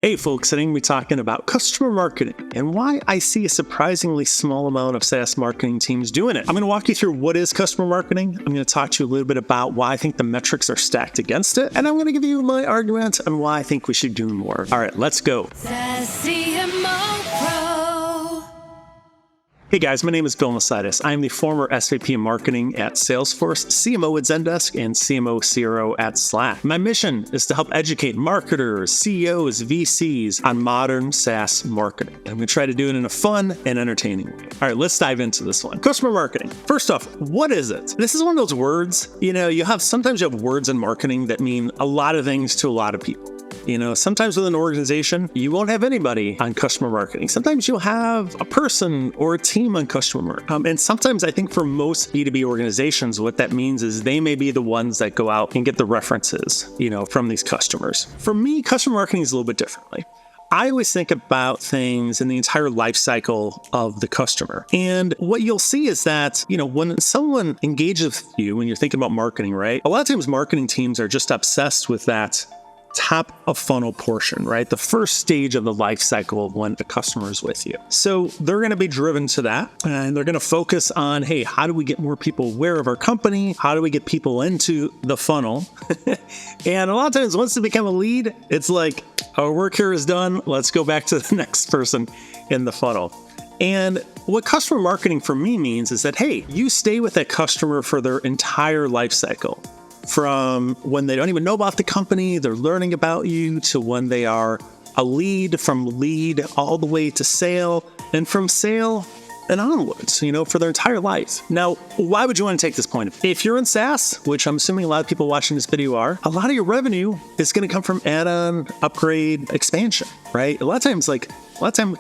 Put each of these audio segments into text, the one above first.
Hey folks, today we're talking about customer marketing and why I see a surprisingly small amount of SaaS marketing teams doing it. I'm going to walk you through what is customer marketing. I'm going to talk to you a little bit about why I think the metrics are stacked against it. And I'm going to give you my argument on why I think we should do more. All right, let's go. SaaS CMO Pro. Hey guys, my name is Bill Macaitis. I'm the former SVP of Marketing at Salesforce, CMO at Zendesk, and CMO CRO at Slack. My mission is to help educate marketers, CEOs, VCs on modern SaaS marketing. And I'm going to try to do it in a fun and entertaining way. All right, let's dive into this one. Customer marketing. First off, what is it? This is one of those words, sometimes you have words in marketing that mean a lot of things to a lot of people. Sometimes with an organization, you won't have anybody on customer marketing. Sometimes you'll have a person or a team on customer marketing. And sometimes I think for most B2B organizations, what that means is they may be the ones that go out and get the references, from these customers. For me, customer marketing is a little bit differently. I always think about things in the entire life cycle of the customer. And what you'll see is that, when someone engages with you, when you're thinking about marketing, right? A lot of times marketing teams are just obsessed with that top of funnel portion, right? The first stage of the life cycle of when a customer is with you. So they're going to be driven to that, and they're going to focus on, hey, how do we get more people aware of our company? How do we get people into the funnel? And a lot of times once they become a lead, it's like, our work here is done. Let's go back to the next person in the funnel. And what customer marketing for me means is that, hey, you stay with that customer for their entire life cycle. From when they don't even know about the company, they're learning about you, to when they are a lead, from lead all the way to sale, and from sale and onwards, for their entire life. Now, why would you want to take this point? If you're in SaaS, which I'm assuming a lot of people watching this video are, a lot of your revenue is going to come from add-on, upgrade, expansion, right? A lot of times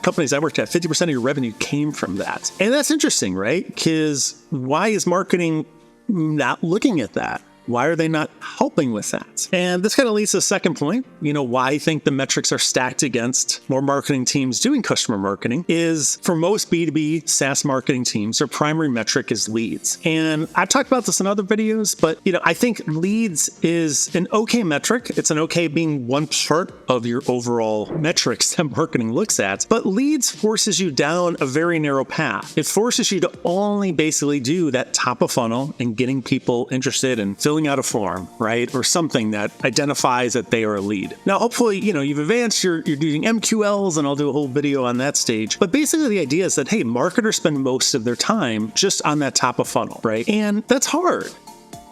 companies I worked at, 50% of your revenue came from that. And that's interesting, right? Because why is marketing not looking at that? Why are they not helping with that? And this kind of leads to the second point, why I think the metrics are stacked against more marketing teams doing customer marketing is, for most B2B SaaS marketing teams, their primary metric is leads. And I've talked about this in other videos, but I think leads is an okay metric. It's an okay being one part of your overall metrics that marketing looks at. But leads forces you down a very narrow path. It forces you to only basically do that top of funnel and getting people interested in filling out a form, right? Or something that identifies that they are a lead. Now, hopefully, you've advanced, you're doing MQLs, and I'll do a whole video on that stage. But basically the idea is that, hey, marketers spend most of their time just on that top of funnel, right? And that's hard.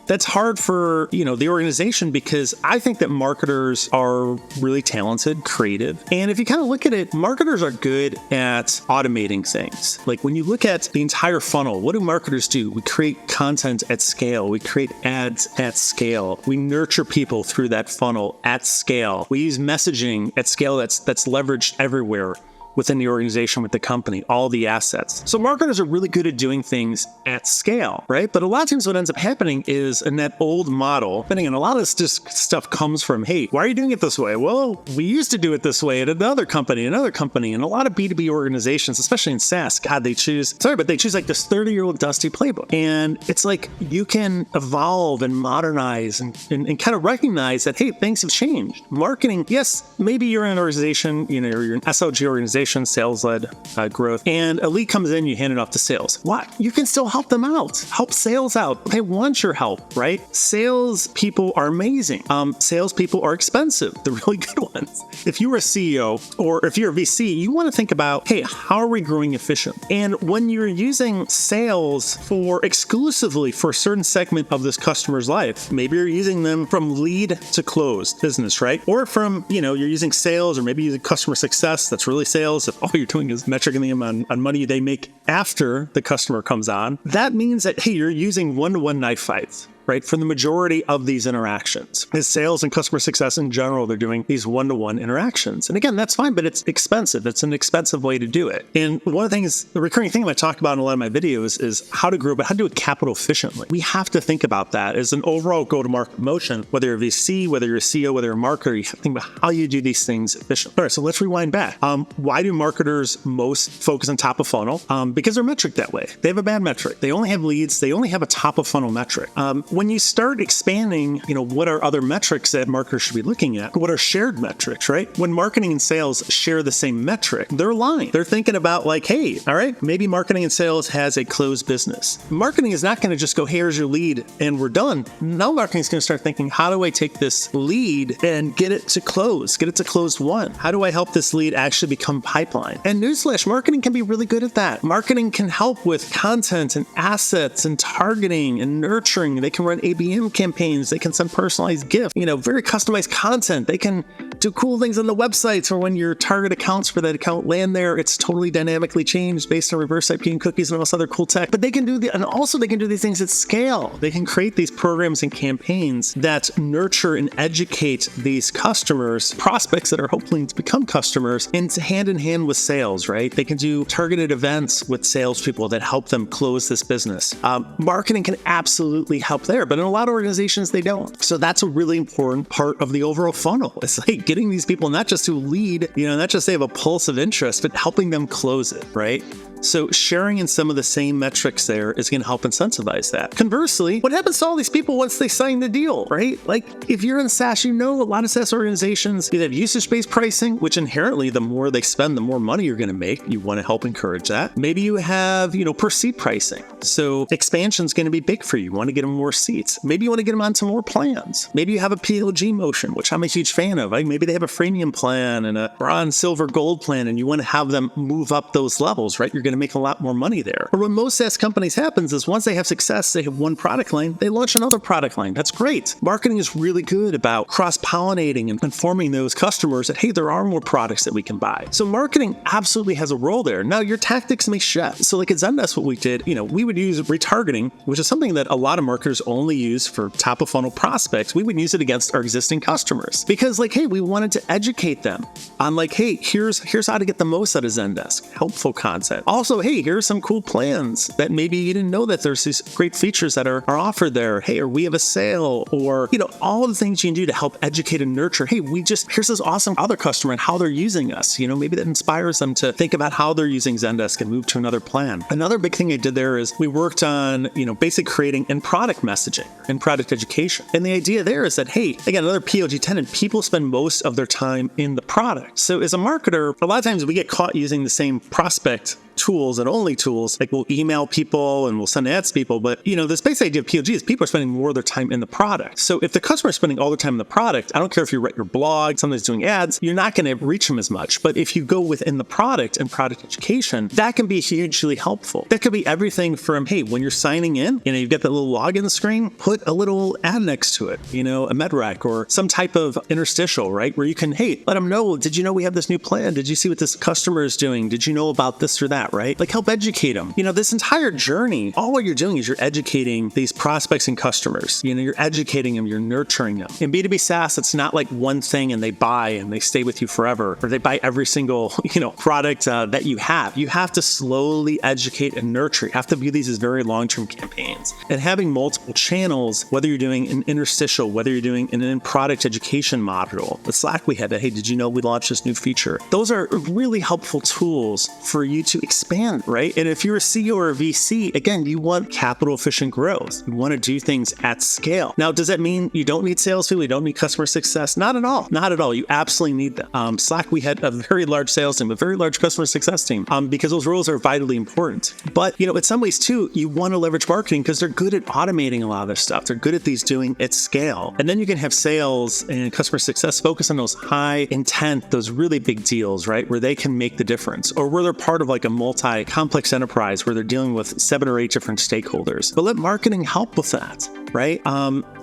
That's hard for, the organization, because I think that marketers are really talented, creative. And if you kind of look at it, marketers are good at automating things. Like when you look at the entire funnel, what do marketers do? We create content at scale. We create ads at scale. We nurture people through that funnel at scale. We use messaging at scale that's leveraged everywhere within the organization, with the company, all the assets. So marketers are really good at doing things at scale, right? But a lot of times what ends up happening is, in that old model, and a lot of this stuff comes from, hey, why are you doing it this way? Well, we used to do it this way at another company, and a lot of B2B organizations, especially in SaaS, they choose like this 30-year-old dusty playbook. And it's like, you can evolve and modernize and kind of recognize that, hey, things have changed. Marketing, yes, maybe you're in an organization, you're an SLG organization, sales-led growth, and a lead comes in, you hand it off to sales. What? You can still help them out. Help sales out. They want your help, right? Sales people are amazing. Sales people are expensive. The really good ones. If you're a CEO or if you're a VC, you want to think about, hey, how are we growing efficiently? And when you're using sales exclusively for a certain segment of this customer's life, maybe you're using them from lead to closed business, right? Or from, you're using sales, or maybe using customer success, that's really sales. If all you're doing is metricing them on money they make after the customer comes on, that means that, hey, you're using one-to-one knife fights, right? For the majority of these interactions. As sales and customer success in general, they're doing these one-to-one interactions. And again, that's fine, but it's expensive. It's an expensive way to do it. And one of the things, the recurring thing I talk about in a lot of my videos is how to grow, but how to do it capital efficiently. We have to think about that as an overall go-to-market motion, whether you're a VC, whether you're a CEO, whether you're a marketer, you have to think about how you do these things efficiently. All right, so let's rewind back. Why do marketers most focus on top of funnel? Because they're metric that way. They have a bad metric. They only have leads. They only have a top of funnel metric. when you start expanding, what are other metrics that marketers should be looking at? What are shared metrics, right? When marketing and sales share the same metric, they're aligned. They're thinking about like, hey, all right, maybe marketing and sales has a closed business. Marketing is not going to just go, here's your lead and we're done. Now marketing is going to start thinking, how do I take this lead and get it to closed won? How do I help this lead actually become pipeline? And newsflash, marketing can be really good at that. Marketing can help with content and assets and targeting and nurturing. They can run ABM campaigns. They can send personalized gifts, very customized content. They can do cool things on the websites, or when your target accounts for that account land there, it's totally dynamically changed based on reverse IP and cookies and all this other cool tech. But they can do these things at scale. They can create these programs and campaigns that nurture and educate these customers, prospects that are hoping to become customers, and hand in hand with sales, right? They can do targeted events with salespeople that help them close this business. Marketing can absolutely help there, but in a lot of organizations, they don't. So that's a really important part of the overall funnel. It's like getting these people not just to lead, not just they have a pulse of interest, but helping them close it, right? So sharing in some of the same metrics there is going to help incentivize that. Conversely, what happens to all these people once they sign the deal, right? Like if you're in SaaS, a lot of SaaS organizations, they have usage-based pricing, which inherently the more they spend, the more money you're going to make. You want to help encourage that. Maybe you have, per seat pricing. So expansion is going to be big for you. You want to get them more seats. Maybe you want to get them onto more plans. Maybe you have a PLG motion, which I'm a huge fan of. Like maybe they have a freemium plan and a bronze, silver, gold plan, and you want to have them move up those levels, right? You're going to make a lot more money there. Or what most SaaS companies happens is once they have success, they have one product line, they launch another product line. That's great. Marketing is really good about cross-pollinating and informing those customers that, hey, there are more products that we can buy. So marketing absolutely has a role there. Now your tactics may shift. So like at Zendesk, what we did, we would use retargeting, which is something that a lot of marketers only use for top of funnel prospects. We would use it against our existing customers because hey, we wanted to educate them on hey, here's how to get the most out of Zendesk. Helpful content. Also, hey, here's some cool plans that maybe you didn't know that there's these great features that are offered there. Hey, or we have a sale, or, all the things you can do to help educate and nurture. Hey, here's this awesome other customer and how they're using us. Maybe that inspires them to think about how they're using Zendesk and move to another plan. Another big thing I did there is we worked on, basic creating and product messaging and product education. And the idea there is that, hey, again, another PLG tenant, people spend most of their time in the product. So as a marketer, a lot of times we get caught using the same prospect tools and only tools. Like we'll email people and we'll send ads to people. But this basic idea of PLG is people are spending more of their time in the product. So if the customer is spending all their time in the product, I don't care if you write your blog, somebody's doing ads, you're not going to reach them as much. But if you go within the product and product education, that can be hugely helpful. That could be everything from, hey, when you're signing in, you've got that little login screen, put a little ad next to it, a medrec or some type of interstitial, right? Where you can, hey, let them know, did you know we have this new plan? Did you see what this customer is doing? Did you know about this or that? Right? Like help educate them. This entire journey, all what you're doing is you're educating these prospects and customers. You're educating them, you're nurturing them. In B2B SaaS, it's not like one thing and they buy and they stay with you forever, or they buy every single, product that you have. You have to slowly educate and nurture. You have to view these as very long-term campaigns. And having multiple channels, whether you're doing an interstitial, whether you're doing an in-product education module, the Slack we had that, hey, did you know we launched this new feature? Those are really helpful tools for you to expand, right? And if you're a CEO or a VC, again, you want capital efficient growth. You want to do things at scale. Now, does that mean you don't need salespeople? You don't need customer success? Not at all. Not at all. You absolutely need them. Slack, we had a very large sales team, a very large customer success team, because those roles are vitally important. But, in some ways too, you want to leverage marketing because they're good at automating a lot of this stuff. They're good at these doing at scale. And then you can have sales and customer success focus on those high intent, those really big deals, right? Where they can make the difference, or where they're part of like a multi-complex enterprise where they're dealing with 7 or 8 different stakeholders. But let marketing help with that, right?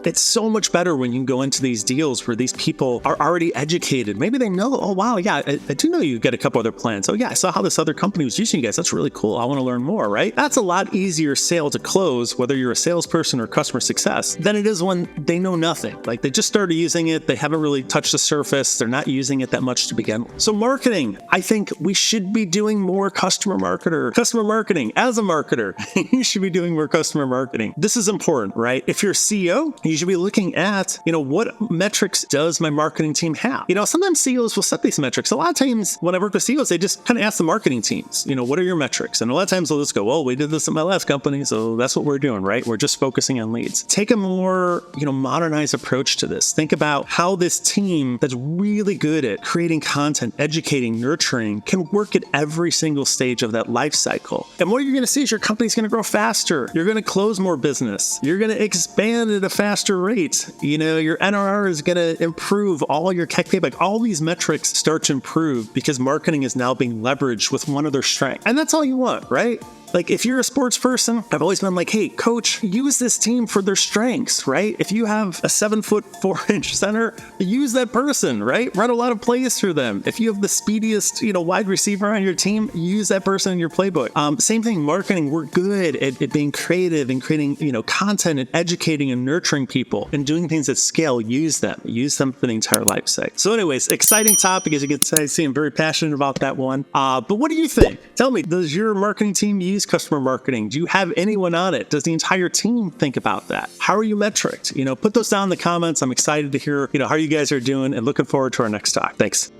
It's so much better when you can go into these deals where these people are already educated. Maybe they know, oh, wow, yeah, I do know you get a couple other plans. Oh, yeah, I saw how this other company was using you guys. That's really cool. I want to learn more, right? That's a lot easier sale to close, whether you're a salesperson or customer success, than it is when they know nothing. Like they just started using it. They haven't really touched the surface. They're not using it that much to begin with. So marketing, I think we should be doing more customer customer marketer. Customer marketing, as a marketer, you should be doing more customer marketing. This is important, right? If you're a CEO, you should be looking at, what metrics does my marketing team have? Sometimes CEOs will set these metrics. A lot of times when I work with CEOs, they just kind of ask the marketing teams, what are your metrics? And a lot of times they'll just go, well, we did this at my last company, so that's what we're doing, right? We're just focusing on leads. Take a more, modernized approach to this. Think about how this team that's really good at creating content, educating, nurturing, can work at every single stage of that life cycle. And what you're going to see is your company's going to grow faster. You're going to close more business. You're going to expand at a faster rate. Your NRR is going to improve. All your CAC payback, all these metrics start to improve because marketing is now being leveraged with one of their strengths. And that's all you want, right? Like if you're a sports person, I've always been like, hey, coach, use this team for their strengths, right? If you have a 7'4" center, use that person, right? Run a lot of plays through them. If you have the speediest, wide receiver on your team, use that person in your playbook. Same thing, marketing. We're good at being creative and creating, content and educating and nurturing people and doing things at scale. Use them for the entire life cycle. So anyways, exciting topic, as you can see, I'm very passionate about that one. But what do you think? Tell me, does your marketing team use customer marketing? Do you have anyone on it? Does the entire team think about that? How are you metriced? Put those down in the comments. I'm excited to hear, how you guys are doing and looking forward to our next talk. Thanks.